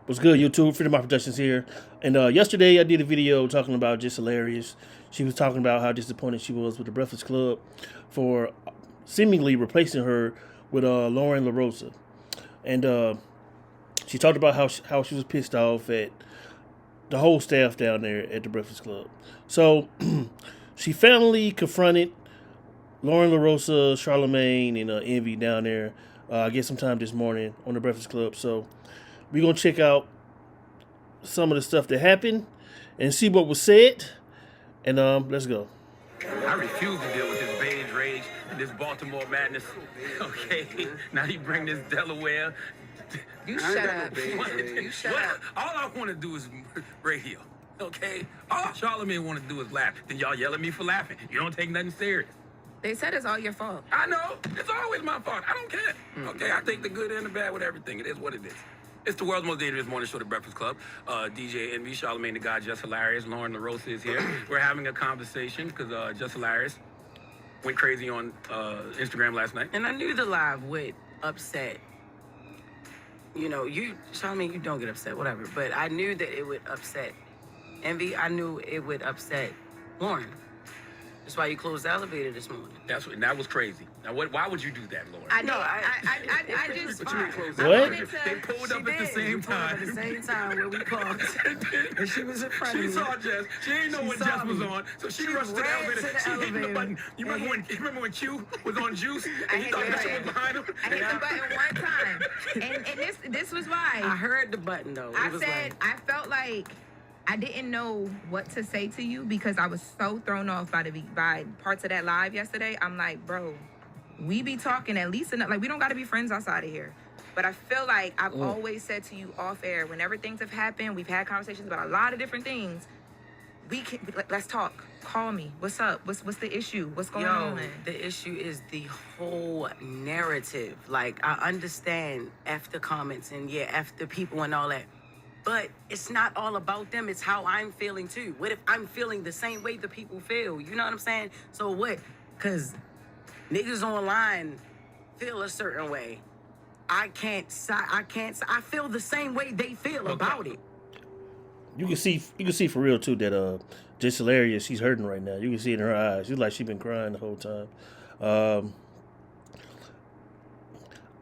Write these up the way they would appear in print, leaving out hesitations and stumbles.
What's good, YouTube? Freedom of Productions here. And yesterday I did a video talking about Just Hilarious. She was talking about how disappointed she was with the Breakfast Club for seemingly replacing her with Lauren LaRosa. And she talked about how she was pissed off at the whole staff down there at the Breakfast Club. So she finally confronted Lauren LaRosa, Charlamagne, and Envy down there, I guess sometime this morning on the Breakfast Club. So we're going to check out some of the stuff that happened and see what was said. And let's go. I refuse to deal with this beige rage and this Baltimore madness. Okay, now you bring this Delaware. You shut up. You shut up. All I want to do is radio. Okay, all Charlamagne want to do is laugh. Then y'all yell at me for laughing. You don't take nothing serious. They said it's all your fault. I know. It's always my fault. I don't care. Okay, I take the good and the bad with everything. It is what it is. It's the world's most dangerous morning show, The Breakfast Club. DJ Envy, Charlamagne the God, Jess Hilarious, Lauren LaRosa is here. We're having a conversation because Jess Hilarious went crazy on Instagram last night. And I knew the live would upset. You know, Charlamagne, you don't get upset, whatever. But I knew that it would upset Envy. I knew it would upset Lauren. That's why you closed the elevator this morning. That was crazy. Now, why would you do that, Lauren? I know. I just. What? They pulled up at the same time. At the same time where we parked. And she was in front of me. She saw Jess. She didn't know when Jess was on, so she rushed to the elevator. She hit the button. You remember when Q was on Juice and he thought that shit was behind him? I hit the button one time, and this was why. I heard the button though. I said I felt like I didn't know what to say to you because I was so thrown off by parts of that live yesterday. I'm like, bro, we be talking at least enough. Like, we don't got to be friends outside of here. But I feel like I've always said to you off air, whenever things have happened, we've had conversations about a lot of different things. Let's talk. Call me. What's up? What's the issue? What's going on? The issue is the whole narrative. Like, I understand F the comments and F the people and all that. But it's not all about them. It's how I'm feeling too. What if I'm feeling the same way the people feel? You know what I'm saying? So what? Because niggas online feel a certain way. I feel the same way they feel about it. You can see for real too that Just Hilarious, she's hurting right now. You can see it in her eyes. She's like she's been crying the whole time.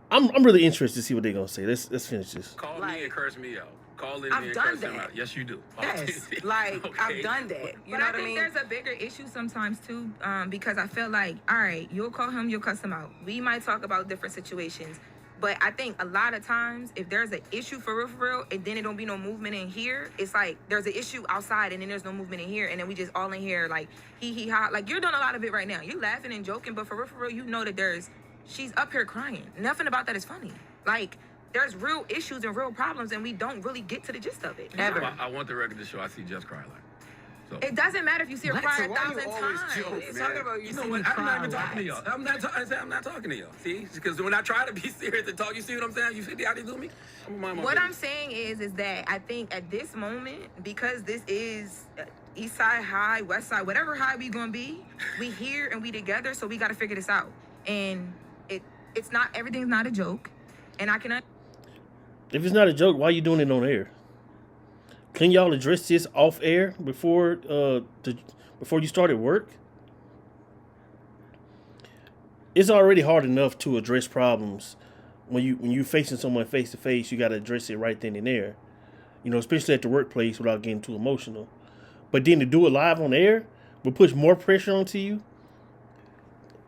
I'm really interested to see what they're gonna say. Let's finish this. Call me and curse me out. Call in I've me and done curse them that. out. Yes, you do. Yes, like I've done that. You But know I what I think mean? there's a bigger issue sometimes too, because I feel like, all right, you'll call him, you'll cuss him out. We might talk about different situations, but I think a lot of times if there's an issue for real, and then it don't be no movement in here, it's like there's an issue outside and then there's no movement in here, and then we just all in here like he ha. Like, you're doing a lot of it right now. You're laughing and joking, but for real, you know that she's up here crying. Nothing about that is funny. Like, there's real issues and real problems, and we don't really get to the gist of it. Ever. I want the record to show I see Jess cry like. So. It doesn't matter if you see her cry So 1,000 times. Talking about You know what? I'm not even talking to y'all. I'm not talking to y'all. See? Because when I try to be serious and talk, you see what I'm saying? You see how they do me? What I'm saying is that I think at this moment, because this is East Side High, West Side, whatever high we gonna be, we here and we together, so we gotta figure this out. And it's not, everything's not a joke. And I can. If it's not a joke, why are you doing it on air? Can y'all address this off air before you started work? It's already hard enough to address problems when you're facing someone face to face. You got to address it right then and there, you know, especially at the workplace without getting too emotional. But then to do it live on air will put more pressure onto you.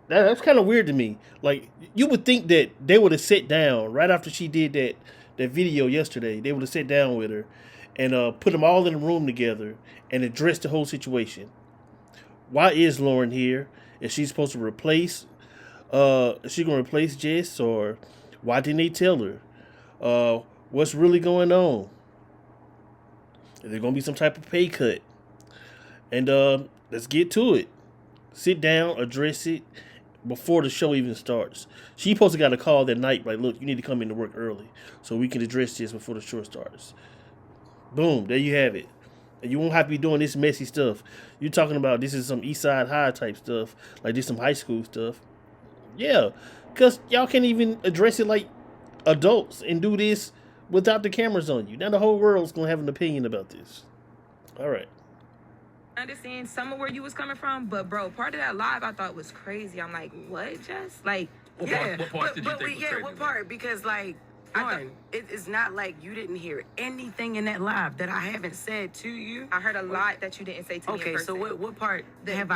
That's kind of weird to me. Like, you would think that they would have sat down right after she did that video yesterday. They would have sat down with her and put them all in a room together and addressed the whole situation. Why is Lauren here? Is she supposed to replace? Is she going to replace Jess, or why didn't they tell her? What's really going on? Is there going to be some type of pay cut? And let's get to it. Sit down, address it before the show even starts. She supposed to got a call that night, like, look, you need to come into work early so we can address this before the show starts. Boom, there you have it. And you won't have to be doing this messy stuff. You're talking about this is some East Side High type stuff, like this some high school stuff. Yeah, because y'all can't even address it like adults and do this without the cameras on you. Now the whole world's gonna have an opinion about this. All right. I understand some of where you was coming from, but bro, part of that live I thought was crazy. I'm like, what, Jess? Like, What parts did you think was crazy? what part? Because like, one, it's not like you didn't hear anything in that live that I haven't said to you. I heard a lot that you didn't say to me. Okay, so what part did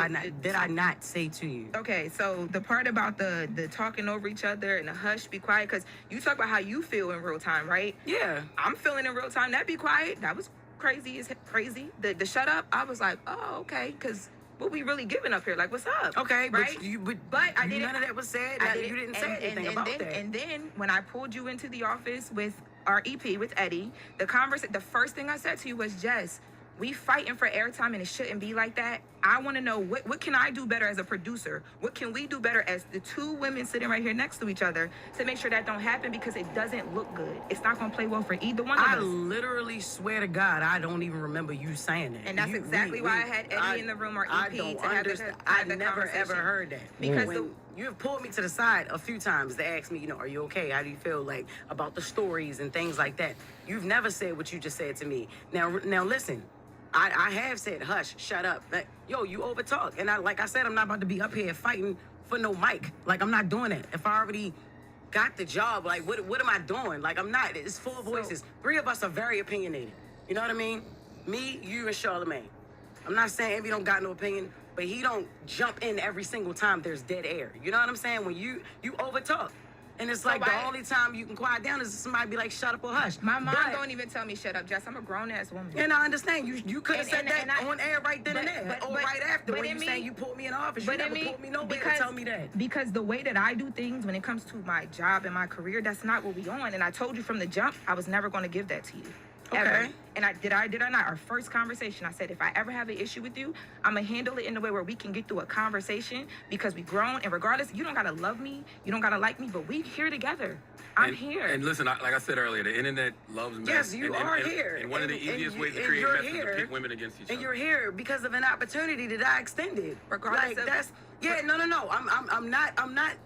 I not say to you? Okay, so the part about the talking over each other and the hush, be quiet, because you talk about how you feel in real time, right? Yeah. I'm feeling in real time. That be quiet. That was crazy. The shut up. I was like, oh, okay, because what we really giving up here? Like, what's up? Okay, right? But I didn't. None of that was said. You didn't say anything about that. And then when I pulled you into the office with our EP with Eddie, the first thing I said to you was, Jess, we fighting for airtime and it shouldn't be like that. I want to know what can I do better as a producer? What can we do better as the two women sitting right here next to each other to make sure that don't happen, because it doesn't look good. It's not going to play well for either one of us. I literally swear to God, I don't even remember you saying that. And that's exactly why I had Eddie in the room, or EP, to have the never ever heard that. Because you have pulled me to the side a few times to ask me, are you okay? How do you feel like about the stories and things like that? You've never said what you just said to me. Now listen. I have said, hush, shut up. Like, yo, you overtalk. And like I said, I'm not about to be up here fighting for no mic. Like, I'm not doing that. If I already got the job, like, what am I doing? Like, I'm not. It's four voices. Three of us are very opinionated. You know what I mean? Me, you, and Charlamagne. I'm not saying Envy don't got no opinion, but he don't jump in every single time there's dead air. You know what I'm saying? When you overtalk. And it's like the only time you can quiet down is if somebody be like, shut up or hush. My mom don't even tell me shut up, Jess. I'm a grown-ass woman. And I understand. You could have said that on air right then and there. Or right after when you saying you pulled me in the office. You never pulled me nowhere to tell me that. Because the way that I do things when it comes to my job and my career, that's not what we on. And I told you from the jump, I was never going to give that to you. Ever. Okay. And did I not? Our first conversation, I said, if I ever have an issue with you, I'm going to handle it in a way where we can get through a conversation, because we grown. And regardless, you don't got to love me. You don't got to like me, but we here together. I'm here. And listen, like I said earlier, the internet loves men. Yes, you are here. And one of the easiest ways to create mess is to pit women against each other. And you're here because of an opportunity that I extended. Regardless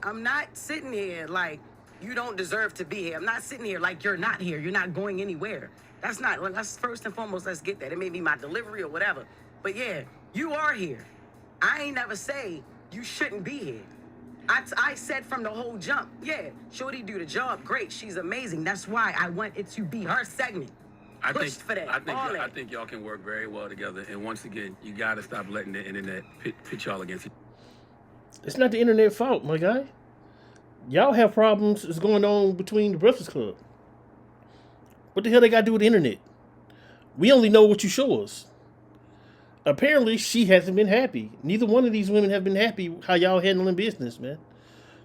I'm not sitting here like you don't deserve to be here. I'm not sitting here like you're not here. You're not going anywhere. That's first and foremost, let's get that. It may be my delivery or whatever. But yeah, you are here. I ain't never say you shouldn't be here. I said from the whole jump, yeah, Shorty do the job, great, she's amazing. That's why I want it to be her segment. I think y'all can work very well together. And once again, you gotta stop letting the internet pit y'all against each other. It's not the internet fault, my guy. Y'all have problems that's going on between the Breakfast Club. What the hell they got to do with the internet? We only know what you show us. Apparently, she hasn't been happy. Neither one of these women have been happy how y'all handling business, man.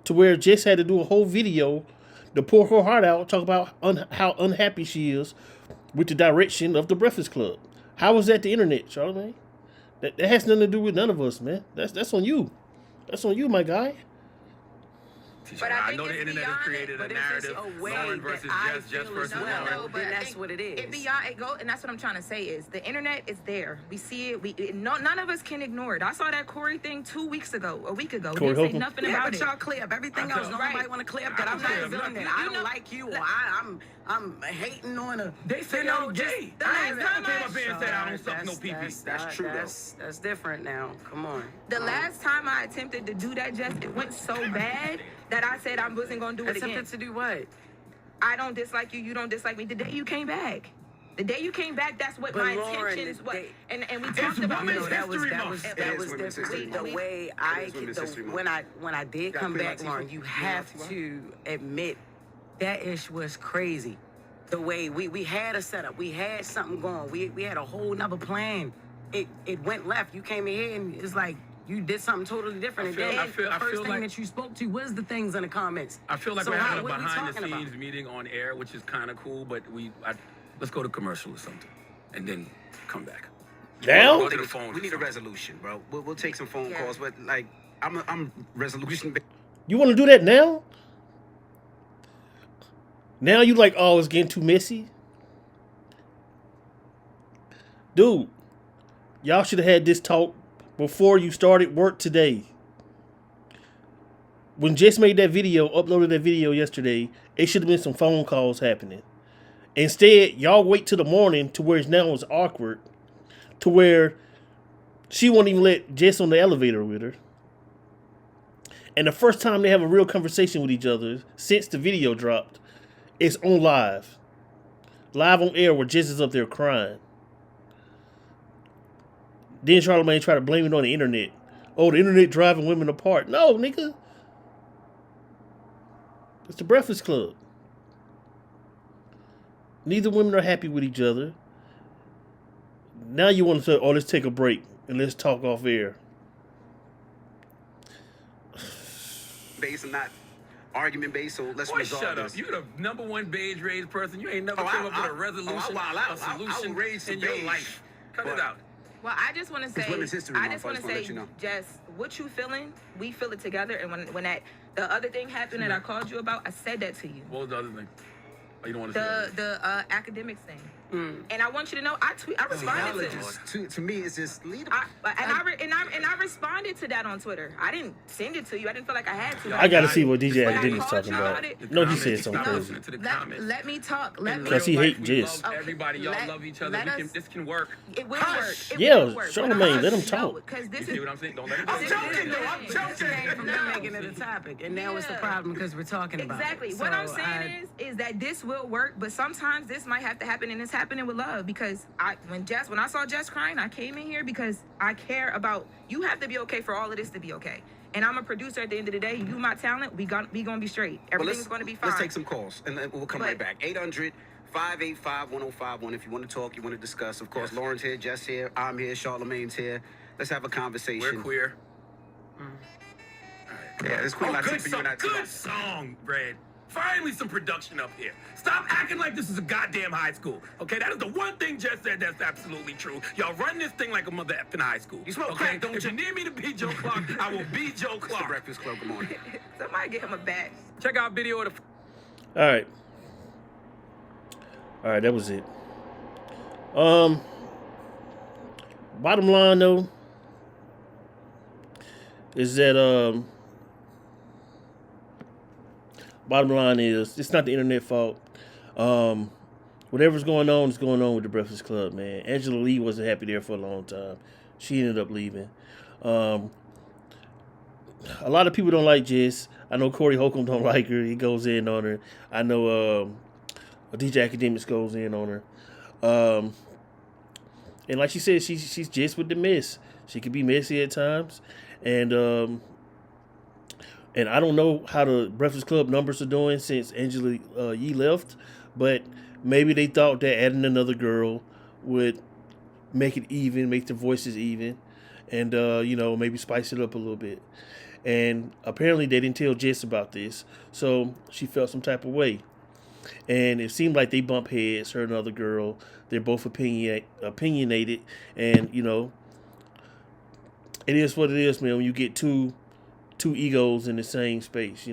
To where Jess had to do a whole video to pour her heart out, talk about how unhappy she is with the direction of the Breakfast Club. How was that the internet, Charlamagne? That has nothing to do with none of us, man. That's on you. That's on you, my guy. But I know the internet has created a narrative, Lauren versus Jess versus Lauren. No, but that's what it is. And that's what I'm trying to say is the internet is there. We see it. None of us can ignore it. I saw that Corey thing a week ago. Didn't say nothing about but it. y'all clear up everything else. Nobody want to clear up that I'm not doing that. I don't like you, or I'm hating on a. They say I'm gay. I came up here and said I don't suck no pee-pee. That's true, though. That's different now. Come on. The last time I attempted to do that, Jess, it went so bad that I said I wasn't going to do it again. Attempted to do what? I don't dislike you. You don't dislike me. The day you came back. That's what my intentions was. And we talked about it. That was different. The way when I did come back, Lauren, you have to admit that ish was crazy. The way we had a setup, we had something going, we had a whole nother plan. It went left. You came in here and it's like you did something totally different. The first thing that you spoke to was the things in the comments. I feel like we're having a behind-the-scenes meeting on air, which is kind of cool, but let's go to commercial or something, and then come back. Now? We need a resolution, bro. We'll take some phone calls, but like, I'm resolution. You want to do that now? Now you like, oh, it's getting too messy? Dude, y'all should have had this talk before you started work today. When Jess made that video, uploaded that video yesterday, it should have been some phone calls happening. Instead, y'all wait till the morning to where now it's awkward, to where she won't even let Jess on the elevator with her. And the first time they have a real conversation with each other since the video dropped, it's on live. Live on air where Jess is up there crying. Then Charlamagne try to blame it on the internet. Oh, the internet driving women apart. No, nigga. It's the Breakfast Club. Neither women are happy with each other. Now you want to say, oh, let's take a break and let's talk off air. Based and not argument based, so let's Boy, resolve shut this. up. You the number one beige raised person. You ain't never come up with a resolution, a solution in your life. Cut it out. Well, I just want to say, Women's History I Month, just want to let say, you know. Jess, what you feeling, we feel it together. And when that the other thing happened that I called you about, I said that to you. What was the other thing? Oh, you don't want to say The academics thing. And I want you to know, I responded to me, it's just lead. I responded to that on Twitter. I didn't send it to you. I didn't feel like I had to. I gotta see what DJ When I Academic's called talking you about. it- No, he said something No, crazy. to the comments. Let me talk. Let me. Because he hate Jess. Love everybody, y'all Let- love each other. let us- This can work. It will Hush. work. It Yeah, will work. Charlamagne, let him No, talk. because You this see is. what I'm saying? Don't let it I'm go. joking, though. I'm joking. Came from them making it a topic, and now it's a Yeah. problem because we're talking about Exactly. it. What I'm So saying is that this will work, but sometimes this might have to happen, and it's happening with love. Because when I saw Jess crying, I came in here because I care about you. Have to be okay for all of this to be okay. And I'm a producer at the end of the day. You my talent. We gonna be straight. Everything's gonna be fine. Let's take some calls, and then we'll come right back. 800-585-1051 if you want to talk, you want to discuss. Of course, Lauren's here, Jess here, I'm here, Charlamagne's here. Let's have a conversation. We're queer. Yeah, it's Queen Oh, Latifah, good you song, and I good song, Brad. Finally, some production up here. Stop acting like this is a goddamn high school. Okay, that is the one thing Jess said that's absolutely true. Y'all run this thing like a mother effing high school. You smoke okay? crack, don't If you? you need me to be Joe Clark, I will be Joe It's the Clark. Breakfast Club, good morning. Somebody get him a badge. Check out video of the. All right, that was it. Bottom line though is that bottom line is it's not the internet fault. Whatever's going on is going on with the Breakfast Club, man. Angela Lee wasn't happy there for a long time. She ended up leaving. A lot of people don't like Jess. I know Corey Holcomb don't like her. He goes in on her. I know DJ Academics goes in on her. And like she said, she's just with the mess. She could be messy at times. And I don't know how the Breakfast Club numbers are doing since Angela Yee left, but maybe they thought that adding another girl would make it even, make the voices even, and maybe spice it up a little bit. And apparently they didn't tell Jess about this, so she felt some type of way. And it seemed like they bump heads, her and another girl. They're both opinionated, and it is what it is, man. When you get two egos in the same space,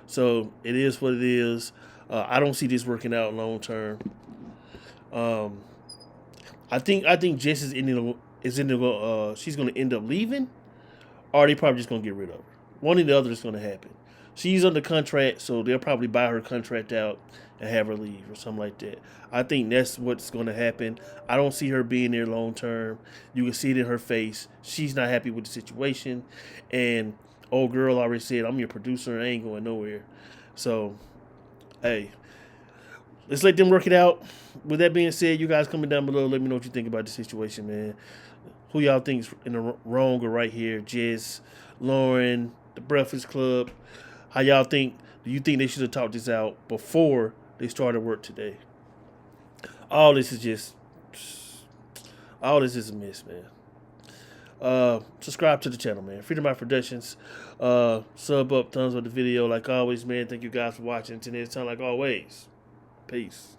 so it is what it is. I don't see this working out long term. I think Jess is she's going to end up leaving, or they probably just going to get rid of her. One or the other is going to happen. She's under contract, so they'll probably buy her contract out and have her leave or something like that. I think that's what's going to happen. I don't see her being there long term. You can see it in her face. She's not happy with the situation. And old girl already said, I'm your producer and I ain't going nowhere. So, hey, let's let them work it out. With that being said, you guys comment down below. Let me know what you think about the situation, man. Who y'all think's in the wrong or right here? Jess, Lauren, the Breakfast Club. How y'all think? Do you think they should have talked this out before they started work today? All this is a mess, man. Subscribe to the channel, man. Freedom Out Productions. Sub up, thumbs up the video. Like always, man. Thank you guys for watching. Until next time, like always. Peace.